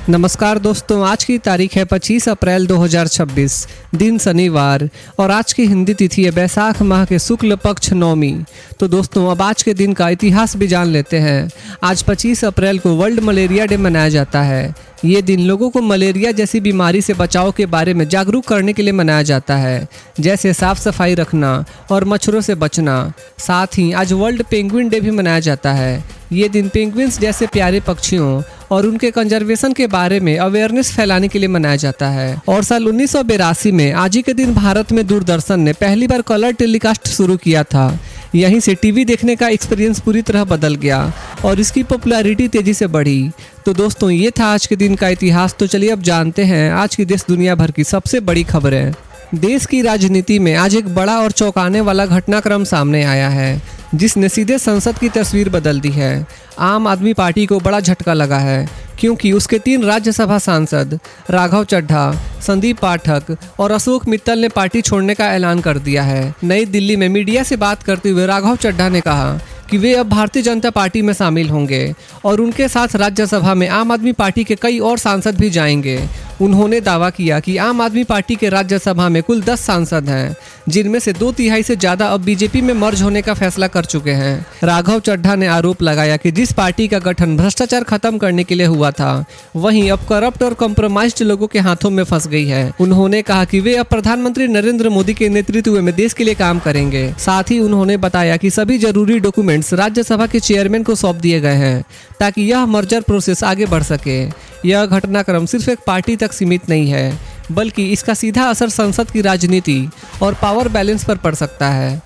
नमस्कार दोस्तों, आज की तारीख है 25 अप्रैल 2026, दिन शनिवार और आज की हिंदी तिथि है बैसाख माह के शुक्ल पक्ष नौमी। तो दोस्तों अब आज के दिन का इतिहास भी जान लेते हैं। आज 25 अप्रैल को वर्ल्ड मलेरिया डे मनाया जाता है। ये दिन लोगों को मलेरिया जैसी बीमारी से बचाव के बारे में जागरूक करने के लिए मनाया जाता है, जैसे साफ सफाई रखना और मच्छरों से बचना। साथ ही आज वर्ल्ड पेंगुइन डे भी मनाया जाता है। ये दिन पेंगुइन्स जैसे प्यारे पक्षियों और उनके कंजर्वेशन के बारे में अवेयरनेस फैलाने के लिए मनाया जाता है। और साल 1982 में आज ही के दिन भारत में दूरदर्शन ने पहली बार कलर टेलीकास्ट शुरू किया था। यहीं से टीवी देखने का एक्सपीरियंस पूरी तरह बदल गया और इसकी पॉपुलैरिटी तेजी से बढ़ी। तो दोस्तों ये था आज के दिन का इतिहास। तो चलिए अब जानते हैं आज की देश दुनिया भर की सबसे बड़ी खबरें। देश की राजनीति में आज एक बड़ा और चौंकाने वाला घटनाक्रम सामने आया है, जिसने सीधे संसद की तस्वीर बदल दी है। आम आदमी पार्टी को बड़ा झटका लगा है, क्योंकि उसके 3 राज्यसभा सांसद राघव चड्ढा, संदीप पाठक और अशोक मित्तल ने पार्टी छोड़ने का ऐलान कर दिया है। नई दिल्ली में मीडिया से बात करते हुए राघव चड्ढा ने कहा कि वे अब भारतीय जनता पार्टी में शामिल होंगे और उनके साथ राज्यसभा में आम आदमी पार्टी के कई और सांसद भी जाएंगे। उन्होंने दावा किया कि आम आदमी पार्टी के राज्यसभा में कुल 10 सांसद हैं, जिनमें से 2/3 से ज़्यादा अब बीजेपी में मर्ज होने का फैसला कर चुके हैं। राघव चड्ढा ने आरोप लगाया कि जिस पार्टी का गठन भ्रष्टाचार खत्म करने के लिए हुआ था, वहीं अब करप्ट और कॉम्प्रोमाइज्ड लोगों के हाथों में फंस गई है। उन्होंने कहा कि वे अब प्रधानमंत्री नरेंद्र मोदी के नेतृत्व में देश के लिए काम करेंगे। साथ ही उन्होंने बताया कि सभी जरूरी डॉक्यूमेंट्स राज्यसभा के चेयरमैन को सौंप दिए गए हैं, ताकि यह मर्जर प्रोसेस आगे बढ़ सके। यह घटनाक्रम सिर्फ एक पार्टी तक सीमित नहीं है, बल्कि इसका सीधा असर संसद की राजनीति और पावर बैलेंस पर पड़ सकता है।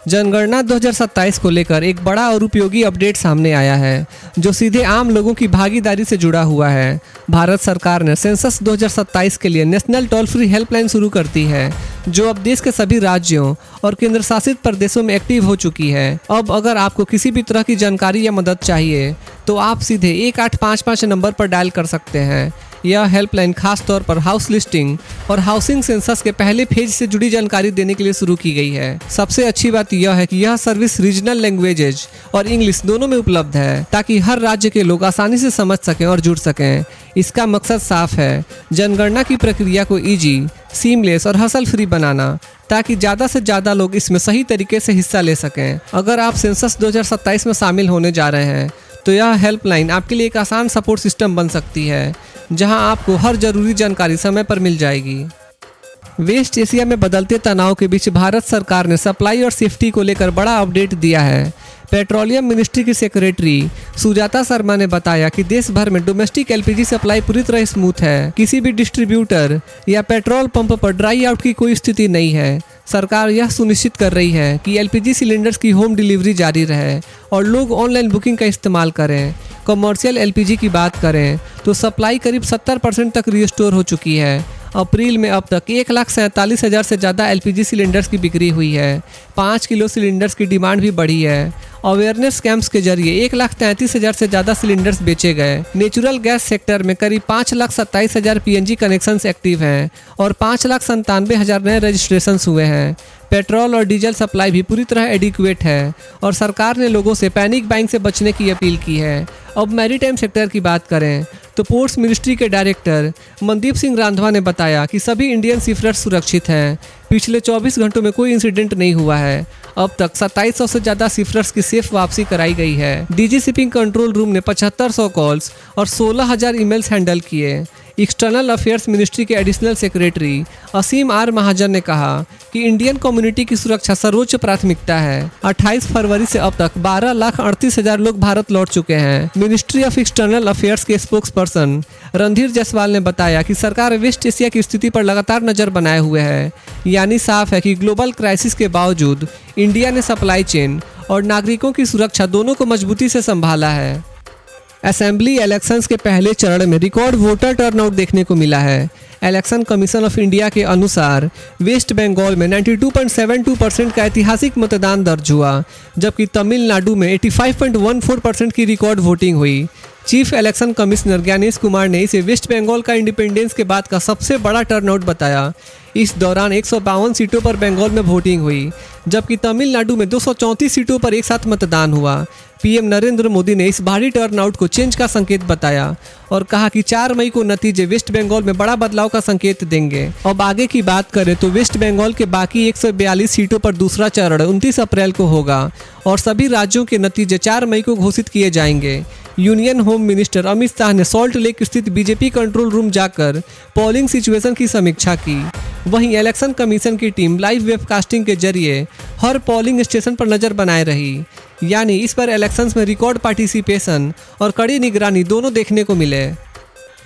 जनगणना 2027 को लेकर एक बड़ा और उपयोगी अपडेट सामने आया है, जो सीधे आम लोगों की भागीदारी से जुड़ा हुआ है। भारत सरकार ने सेंसस 2027 के लिए नेशनल टोल फ्री हेल्पलाइन शुरू कर दी है, जो अब देश के सभी राज्यों और केंद्र शासित प्रदेशों में एक्टिव हो चुकी है। अब अगर आपको किसी भी तरह की जानकारी या मदद चाहिए, तो आप सीधे 1855 नंबर पर डायल कर सकते हैं। यह हेल्पलाइन खास तौर पर हाउस लिस्टिंग और हाउसिंग सेंसस के पहले फेज से जुड़ी जानकारी देने के लिए शुरू की गई है। सबसे अच्छी बात यह है कि यह सर्विस रीजनल लैंग्वेजेज और इंग्लिश दोनों में उपलब्ध है, ताकि हर राज्य के लोग आसानी से समझ सकें और जुड़ सकें। इसका मकसद साफ है, जनगणना की प्रक्रिया को ईजी, सीमलेस और हसल फ्री बनाना, ताकि ज़्यादा से ज़्यादा लोग इसमें सही तरीके से हिस्सा ले सकें। अगर आप सेंसस 2027 में शामिल होने जा रहे हैं, तो यह हेल्पलाइन आपके लिए एक आसान सपोर्ट सिस्टम बन सकती है, जहां आपको हर जरूरी जानकारी समय पर मिल जाएगी। वेस्ट एशिया में बदलते तनाव के बीच भारत सरकार ने सप्लाई और सेफ्टी को लेकर बड़ा अपडेट दिया है। पेट्रोलियम मिनिस्ट्री की सेक्रेटरी सुजाता शर्मा ने बताया कि देश भर में डोमेस्टिक एलपीजी सप्लाई पूरी तरह स्मूथ है। किसी भी डिस्ट्रीब्यूटर या पेट्रोल पंप पर ड्राई आउट की कोई स्थिति नहीं है। सरकार यह सुनिश्चित कर रही है कि एलपीजी सिलेंडर्स की होम डिलीवरी जारी रहे और लोग ऑनलाइन बुकिंग का इस्तेमाल करें। कमर्शियल एलपीजी की बात करें तो सप्लाई करीब 70% तक रिस्टोर हो चुकी है। अप्रैल में अब तक 1,47,000 से ज़्यादा एलपीजी सिलेंडर्स की बिक्री हुई है। 5 किलो सिलेंडर्स की डिमांड भी बढ़ी है। अवेयरनेस कैंप्स के जरिए 1,33,000 से ज़्यादा सिलेंडर्स बेचे गए। नेचुरल गैस सेक्टर में करीब 5,27,000 पीएनजी कनेक्शंस एक्टिव हैं और 5,97,000 नए रजिस्ट्रेशंस हुए हैं। पेट्रोल और डीजल सप्लाई भी पूरी तरह एडिक्वेट है और सरकार ने लोगों से पैनिक बाइंग से बचने की अपील की है। अब मैरीटाइम सेक्टर की बात करें तो पोर्ट्स मिनिस्ट्री के डायरेक्टर मनदीप सिंह रांधवा ने बताया कि सभी इंडियन सीफरर्स सुरक्षित हैं। पिछले 24 घंटों में कोई इंसिडेंट नहीं हुआ है। अब तक 2700 से ज़्यादा सीफरर्स की सेफ वापसी कराई गई है। डीजी शिपिंग कंट्रोल रूम ने 7500 कॉल्स और 16,000 ईमेल्स हैंडल किए। एक्सटर्नल अफेयर्स मिनिस्ट्री के एडिशनल सेक्रेटरी असीम आर महाजन ने कहा कि इंडियन कम्युनिटी की सुरक्षा सर्वोच्च प्राथमिकता है। 28 फरवरी से अब तक 12,38,000 लोग भारत लौट चुके हैं। मिनिस्ट्री ऑफ एक्सटर्नल अफेयर्स के स्पोक्स पर्सन रणधीर जायसवाल ने बताया कि सरकार वेस्ट एशिया की स्थिति पर लगातार नजर बनाए हुए है। यानी साफ है कि ग्लोबल क्राइसिस के बावजूद इंडिया ने सप्लाई चेन और नागरिकों की सुरक्षा दोनों को मजबूती से संभाला है। असेंबली इलेक्शंस के पहले चरण में रिकॉर्ड वोटर टर्नआउट देखने को मिला है। इलेक्शन कमीशन ऑफ इंडिया के अनुसार वेस्ट बंगाल में 92.72% का ऐतिहासिक मतदान दर्ज हुआ, जबकि तमिलनाडु में 85.14% की रिकॉर्ड वोटिंग हुई। Chief election commissioner Gyanesh Kumar ने इसे वेस्ट बंगाल का इंडिपेंडेंस के बाद का सबसे बड़ा टर्नआउट बताया। इस दौरान 152 सीटों पर बंगाल में वोटिंग हुई, जबकि तमिलनाडु में 234 सीटों पर एक साथ मतदान हुआ। पीएम नरेंद्र मोदी ने इस भारी टर्नआउट को चेंज का संकेत बताया और कहा कि 4 मई को नतीजे वेस्ट बंगाल में बड़ा बदलाव का संकेत देंगे। अब आगे की बात करें तो वेस्ट बंगाल के बाकी 142 सीटों पर दूसरा चरण 29 अप्रैल को होगा और सभी राज्यों के नतीजे 4 मई को घोषित किए जाएंगे। Union home minister Amit Shah ने सॉल्ट लेक स्थित बीजेपी कंट्रोल रूम जाकर पोलिंग सिचुएशन की समीक्षा की। वहीं इलेक्शन कमीशन की टीम लाइव वेबकास्टिंग के जरिए हर पोलिंग स्टेशन पर नजर बनाए रही, यानी इस बार इलेक्शंस में रिकॉर्ड पार्टिसिपेशन और कड़ी निगरानी दोनों देखने को मिले।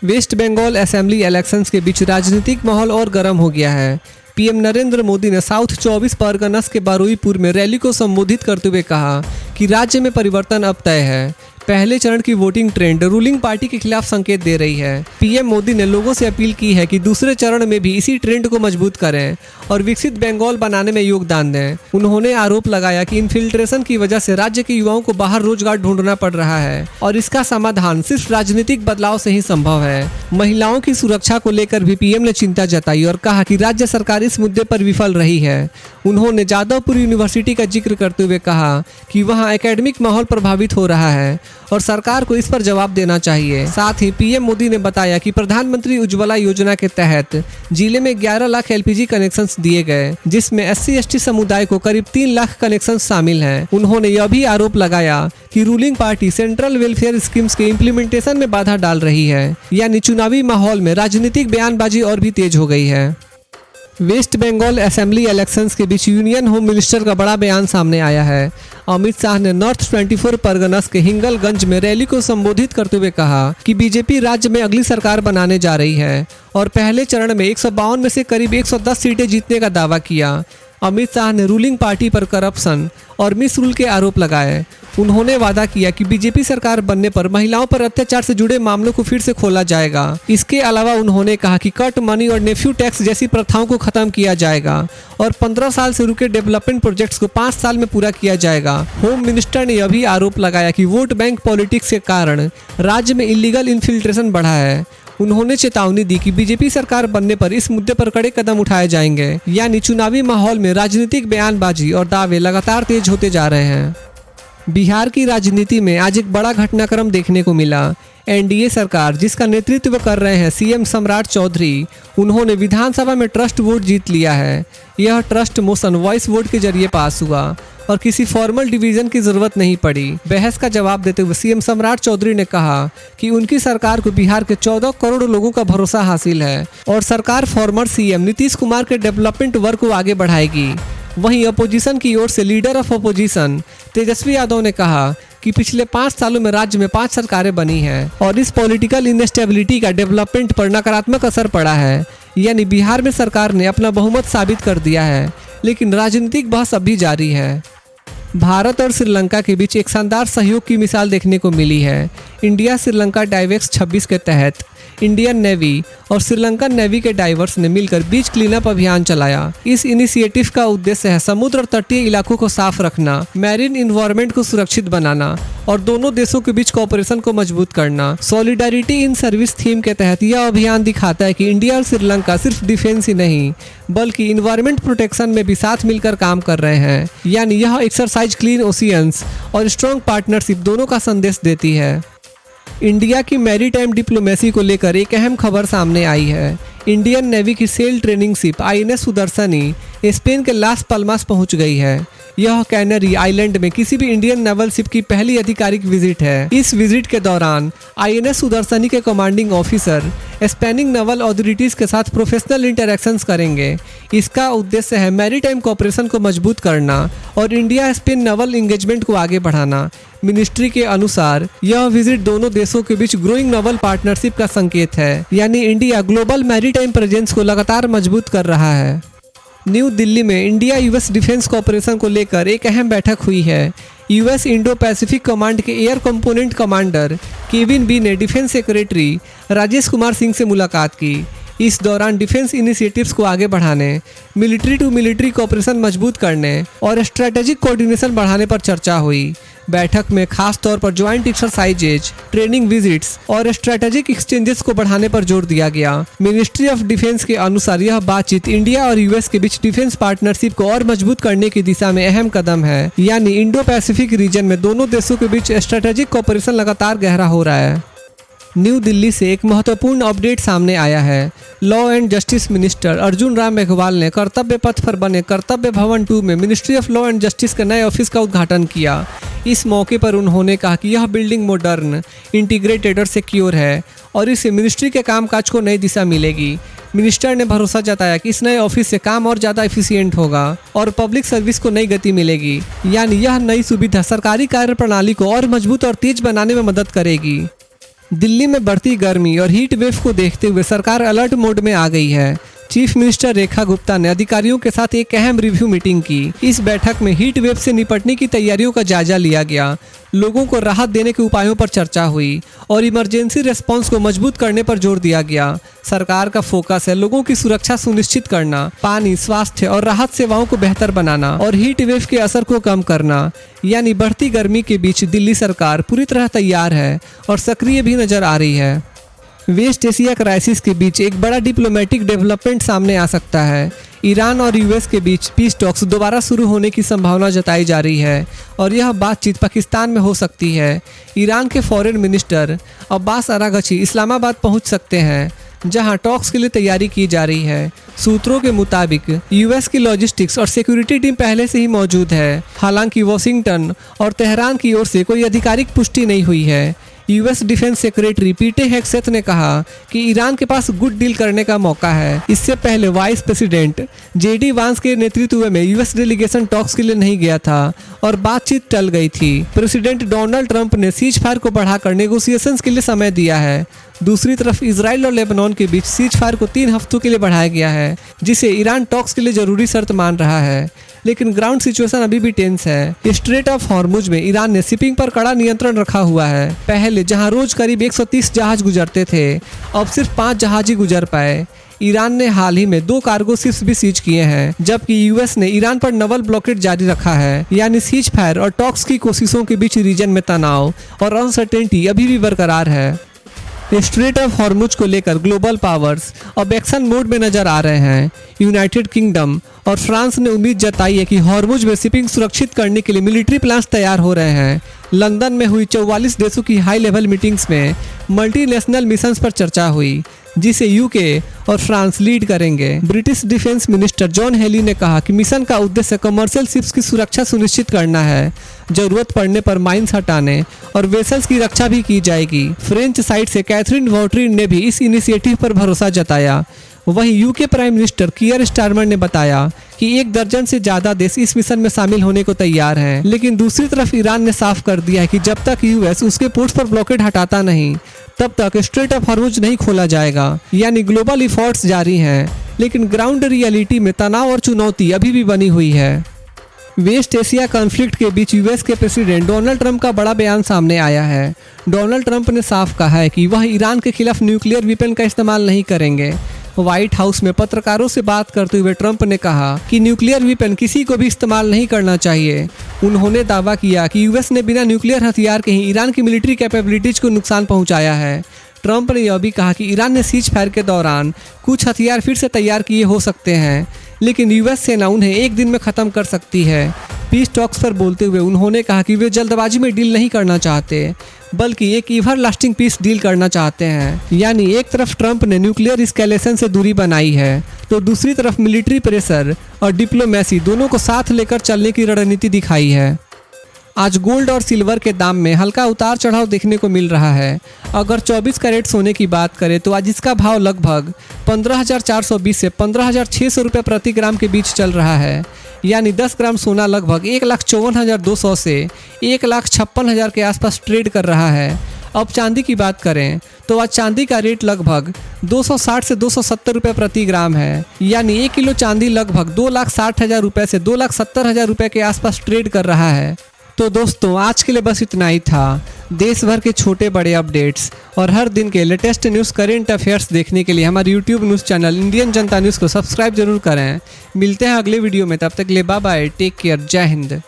वेस्ट बंगाल असेंबली इलेक्शंस के बीच राजनीतिक माहौल और गर्म हो गया है। पीएम नरेंद्र मोदी ने साउथ 24 परगनास के बारुईपुर में रैली को संबोधित करते हुए कहा कि राज्य में परिवर्तन अब तय है। पहले चरण की वोटिंग ट्रेंड रूलिंग पार्टी के खिलाफ संकेत दे रही है। पीएम मोदी ने लोगों से अपील की है कि दूसरे चरण में भी इसी ट्रेंड को मजबूत करें और विकसित बंगाल बनाने में योगदान दें। उन्होंने आरोप लगाया कि इन्फिल्ट्रेशन की वजह से राज्य के युवाओं को बाहर रोजगार ढूंढना पड़ रहा है और इसका समाधान सिर्फ राजनीतिक बदलाव से ही संभव है। महिलाओं की सुरक्षा को लेकर भी पीएम ने चिंता जताई और कहा कि राज्य सरकार इस मुद्दे पर विफल रही है। उन्होंने जादवपुर यूनिवर्सिटी का जिक्र करते हुए कहा कि वहाँ एकेडमिक माहौल प्रभावित हो रहा है और सरकार को इस पर जवाब देना चाहिए। साथ ही पीएम मोदी ने बताया कि प्रधानमंत्री उज्ज्वला योजना के तहत जिले में 11 लाख एलपीजी कनेक्शंस दिए गए, जिसमें SC/ST समुदाय को करीब 3 लाख कनेक्शंस शामिल हैं। उन्होंने यह भी आरोप लगाया कि ruling party central welfare schemes के इम्प्लीमेंटेशन में बाधा डाल रही है, यानी चुनावी माहौल में राजनीतिक बयानबाजी और भी तेज हो गई है। वेस्ट बंगाल असेंबली इलेक्शंस के बीच यूनियन होम मिनिस्टर का बड़ा बयान सामने आया है। अमित शाह ने नॉर्थ 24 परगनास के हिंगलगंज में रैली को संबोधित करते हुए कहा कि बीजेपी राज्य में अगली सरकार बनाने जा रही है और पहले चरण में 152 में से करीब 110 सीटें जीतने का दावा किया। अमित शाह ने रूलिंग पार्टी पर करप्शन और मिसरूल के आरोप लगाए। उन्होंने वादा किया कि बीजेपी सरकार बनने पर महिलाओं पर अत्याचार से जुड़े मामलों को फिर से खोला जाएगा। इसके अलावा उन्होंने कहा कि कट मनी और नेफ्यू टैक्स जैसी प्रथाओं को खत्म किया जाएगा और 15 साल से रुके डेवलपमेंट प्रोजेक्ट्स को 5 साल में पूरा किया जाएगा। होम मिनिस्टर ने यह भी आरोप लगाया कि वोट बैंक पॉलिटिक्स के कारण राज्य में इलीगल इन्फिल्ट्रेशन बढ़ा है। उन्होंने चेतावनी दी कि बीजेपी सरकार बनने पर इस मुद्दे पर कड़े कदम उठाए जाएंगे, यानी चुनावी माहौल में राजनीतिक बयानबाजी और दावे लगातार तेज होते जा रहे हैं। बिहार की राजनीति में आज एक बड़ा घटनाक्रम देखने को मिला। एनडीए सरकार, जिसका नेतृत्व कर रहे हैं सीएम सम्राट चौधरी, उन्होंने विधानसभा में ट्रस्ट वोट जीत लिया है। यह ट्रस्ट मोशन वॉइस वोट के जरिए पास हुआ और किसी फॉर्मल डिवीजन की जरूरत नहीं पड़ी। बहस का जवाब देते हुए सीएम सम्राट चौधरी ने कहा कि उनकी सरकार को बिहार के 14 करोड़ लोगों का भरोसा हासिल है और सरकार फॉर्मर सीएम नीतीश कुमार के डेवलपमेंट वर्क को आगे बढ़ाएगी। वहीं अपोजिशन की ओर से leader of opposition Tejashwi Yadav ने कहा कि पिछले 5 सालों में राज्य में 5 सरकारें बनी हैं और इस पॉलिटिकल इनस्टेबिलिटी का डेवलपमेंट पर नकारात्मक असर पड़ा है, यानी बिहार में सरकार ने अपना बहुमत साबित कर दिया है, लेकिन राजनीतिक बहस अभी जारी है। भारत और श्रीलंका के बीच एक शानदार सहयोग की मिसाल देखने को मिली है। इंडिया श्रीलंका डाइवेक्स 26 के तहत इंडियन नेवी और श्रीलंकन नेवी के डाइवर्स ने मिलकर बीच क्लीनअप अभियान चलाया। इस इनिशिएटिव का उद्देश्य है समुद्र और तटीय इलाकों को साफ रखना, मैरीन इन्वायरमेंट को सुरक्षित बनाना और दोनों देशों के बीच कोऑपरेशन को मजबूत करना। सॉलिडारिटी इन सर्विस थीम के तहत यह अभियान दिखाता है कि इंडिया और श्रीलंका सिर्फ डिफेंस ही नहीं बल्कि इन्वायरमेंट प्रोटेक्शन में भी साथ मिलकर काम कर रहे हैं, यानी यह एक्सरसाइज क्लीन ओशियंस और स्ट्रॉन्ग पार्टनरशिप दोनों का संदेश देती है। इंडिया की मैरीटाइम डिप्लोमेसी को लेकर एक अहम खबर सामने आई है। इंडियन नेवी की sail training ship INS Sudarshini Spain के लास पल्मास पहुंच गई है। यह कैनरी आइलैंड में किसी भी इंडियन नेवल शिप की पहली आधिकारिक विजिट है। इस विजिट के दौरान INS सुदर्शनी के commanding officer Spanish naval authorities के साथ प्रोफेशनल इंटरैक्शंस करेंगे। इसका उद्देश्य है मैरीटाइम कोऑपरेशन को मजबूत करना और इंडिया स्पेन नेवल एंगेजमेंट को आगे बढ़ाना। मिनिस्ट्री के अनुसार यह विजिट दोनों देशों के बीच ग्रोइंग नेवल पार्टनरशिप का संकेत है, यानी इंडिया ग्लोबल मैरीटाइम प्रेजेंस को लगातार मजबूत कर रहा है। न्यू दिल्ली में इंडिया US डिफेंस कोऑपरेशन को लेकर एक अहम बैठक हुई है। US इंडो पैसिफिक कमांड के air component commander Kevin B ने डिफेंस सेक्रेटरी राजेश कुमार सिंह से मुलाकात की। इस दौरान डिफेंस इनिशिएटिव्स को आगे बढ़ाने, मिलिट्री टू मिलिट्री कोऑपरेशन मजबूत करने और स्ट्रेटेजिक कोऑर्डिनेशन बढ़ाने पर चर्चा हुई। बैठक में खास तौर पर ज्वाइंट एक्सरसाइजेज, ट्रेनिंग विजिट्स और स्ट्रेटेजिक एक्सचेंजेस को बढ़ाने पर जोर दिया गया। मिनिस्ट्री ऑफ डिफेंस के अनुसार यह बातचीत इंडिया और यूएस के बीच डिफेंस पार्टनरशिप को और मजबूत करने की दिशा में अहम कदम है। यानी इंडो पैसिफिक रीजन में दोनों देशों के बीच स्ट्रेटेजिक कोऑपरेशन लगातार गहरा हो रहा है। न्यू दिल्ली से एक महत्वपूर्ण अपडेट सामने आया है। Law and justice minister Arjun Ram Meghwal ने कर्तव्य पथ पर बने कर्तव्य भवन 2 में ministry of law and justice के नए ऑफिस का उद्घाटन किया। इस मौके पर उन्होंने कहा कि यह बिल्डिंग मॉडर्न, इंटीग्रेटेड और सिक्योर है और इससे मिनिस्ट्री के कामकाज को नई दिशा मिलेगी। मिनिस्टर ने भरोसा जताया कि इस नए ऑफिस से काम और ज़्यादा एफिशिएंट होगा और पब्लिक सर्विस को नई गति मिलेगी। यानी यह नई सुविधा सरकारी कार्य प्रणाली को और मजबूत और तेज बनाने में मदद करेगी। दिल्ली में बढ़ती गर्मी और हीट वेव को देखते हुए सरकार अलर्ट मोड में आ गई है। चीफ मिनिस्टर रेखा गुप्ता ने अधिकारियों के साथ एक अहम रिव्यू मीटिंग की। इस बैठक में हीट वेव से निपटने की तैयारियों का जायजा लिया गया, लोगों को राहत देने के उपायों पर चर्चा हुई और इमरजेंसी रिस्पांस को मजबूत करने पर जोर दिया गया। सरकार का फोकस है लोगों की सुरक्षा सुनिश्चित करना, पानी, स्वास्थ्य और राहत सेवाओं को बेहतर बनाना और हीट वेव के असर को कम करना। यानी बढ़ती गर्मी के बीच दिल्ली सरकार पूरी तरह तैयार है और सक्रिय भी नजर आ रही है। वेस्ट एशिया क्राइसिस के बीच एक बड़ा डिप्लोमेटिक डेवलपमेंट सामने आ सकता है। ईरान और यूएस के बीच पीस टॉक्स दोबारा शुरू होने की संभावना जताई जा रही है और यह बातचीत पाकिस्तान में हो सकती है। ईरान के foreign minister Abbas Araghchi Islamabad पहुंच सकते हैं, जहां टॉक्स के लिए तैयारी की जा रही है। सूत्रों के मुताबिक यूएस की लॉजिस्टिक्स और सिक्योरिटी टीम पहले से ही मौजूद है। हालांकि वॉशिंगटन और तेहरान की ओर से कोई आधिकारिक पुष्टि नहीं हुई है। यूएस डिफेंस सेक्रेटरी पीटे हेग्सेथ ने कहा कि ईरान के पास गुड डील करने का मौका है। इससे पहले वाइस प्रेसिडेंट जेडी वांस के नेतृत्व में यूएस डेलीगेशन टॉक्स के लिए नहीं गया था और बातचीत टल गई थी। प्रेसिडेंट डोनाल्ड ट्रंप ने सीज फायर को बढ़ाकर नेगोशिएशंस के लिए समय दिया है। दूसरी तरफ इजराइल और लेबनान के बीच सीज फायर को 3 हफ्तों के लिए बढ़ाया गया है, जिसे ईरान टॉक्स के लिए जरूरी शर्त मान रहा है। लेकिन ग्राउंड सिचुएशन अभी भी टेंस है। स्ट्रेट ऑफ हॉर्मुज में ईरान ने शिपिंग पर कड़ा नियंत्रण रखा हुआ है। पहले जहां रोज करीब 130 जहाज गुजरते थे, अब सिर्फ 5 जहाज ही गुजर पाए। ईरान ने हाल ही में 2 कार्गो शिप्स भी सीज किए हैं, जबकि यूएस ने ईरान पर नवल ब्लॉकेड जारी रखा है। यानी सीज फायर और टॉक्स की कोशिशों के बीच रीजन में तनाव और अनसर्टेनिटी अभी भी बरकरार है। स्ट्रेट ऑफ हॉर्मुज को लेकर ग्लोबल पावर्स अब एक्शन मोड में नजर आ रहे हैं। यूनाइटेड किंगडम और फ्रांस ने उम्मीद जताई है कि हॉर्मुज में शिपिंग सुरक्षित करने के लिए मिलिट्री प्लान्स तैयार हो रहे हैं। लंदन में हुई 44 देशों की हाई लेवल मीटिंग्स में मल्टीनेशनल मिशंस पर चर्चा हुई, जिसे यूके और फ्रांस लीड करेंगे। British defence minister John Healey ने कहा कि मिशन का उद्देश्य कमर्शियल शिप्स की सुरक्षा सुनिश्चित करना है। जरूरत पड़ने पर माइंस हटाने और वेसल्स की रक्षा भी की जाएगी। फ्रेंच साइड से कैथरीन वॉटरिन ने भी इस इनिशिएटिव पर भरोसा जताया। वहीं यूके प्राइम मिनिस्टर कीयर स्टारमर ने बताया कि 1 दर्जन से ज्यादा देश इस मिशन में शामिल होने को तैयार हैं। लेकिन दूसरी तरफ ईरान ने साफ कर दिया है कि जब तक यूएस उसके पोर्ट्स पर ब्लॉकेड हटाता नहीं, तब तक स्ट्रेट ऑफ हॉर्मुज नहीं खोला जाएगा। यानी ग्लोबल एफर्ट्स जारी हैं, लेकिन ग्राउंड रियलिटी में तनाव और चुनौती अभी भी बनी हुई है। वेस्ट एशिया कॉन्फ्लिक्ट के बीच यूएस के प्रेसिडेंट डोनाल्ड ट्रंप का बड़ा बयान सामने आया है। डोनाल्ड ट्रंप ने साफ कहा है कि वह ईरान के खिलाफ न्यूक्लियर वेपन का इस्तेमाल नहीं करेंगे। व्हाइट हाउस में पत्रकारों से बात करते हुए ट्रंप ने कहा कि न्यूक्लियर वेपन किसी को भी इस्तेमाल नहीं करना चाहिए। उन्होंने दावा किया कि यूएस ने बिना न्यूक्लियर हथियार के ही ईरान की मिलिट्री कैपेबिलिटीज को नुकसान पहुंचाया है। ट्रंप ने यह भी कहा कि ईरान ने सीज फायर के दौरान कुछ हथियार फिर से तैयार किए हो सकते हैं, लेकिन यूएस सेना उन्हें 1 दिन में ख़त्म कर सकती है। पीस टॉक्स पर बोलते हुए उन्होंने कहा कि वे जल्दबाजी में डील नहीं करना चाहते, बल्कि एक एवर लास्टिंग पीस डील करना चाहते हैं। यानी एक तरफ ट्रंप ने न्यूक्लियर एस्केलेशन से दूरी बनाई है, तो दूसरी तरफ मिलिट्री प्रेशर और डिप्लोमेसी दोनों को साथ लेकर चलने की रणनीति दिखाई है। आज गोल्ड और सिल्वर के दाम में हल्का उतार चढ़ाव देखने को मिल रहा है। अगर 24 कैरेट सोने की बात करें तो आज इसका भाव लगभग 15,420 से 15,600 रुपये प्रति ग्राम के बीच चल रहा है। यानी 10 ग्राम सोना लगभग 1,54,200 से 1,56,000 के आसपास ट्रेड कर रहा है। अब चांदी की बात करें तो आज चांदी का रेट लगभग 260 से 270 रुपये प्रति ग्राम है। यानी 1 किलो चांदी लगभग 2,60,000 रुपये से 2,70,000 रुपये के आसपास ट्रेड कर रहा है। तो दोस्तों आज के लिए बस इतना ही था। देश भर के छोटे बड़े अपडेट्स और हर दिन के लेटेस्ट न्यूज़ करेंट अफेयर्स देखने के लिए हमारे यूट्यूब न्यूज़ चैनल इंडियन जनता न्यूज़ को सब्सक्राइब जरूर करें। मिलते हैं अगले वीडियो में, तब तक के लिए बाय बाय, टेक केयर, जय हिंद।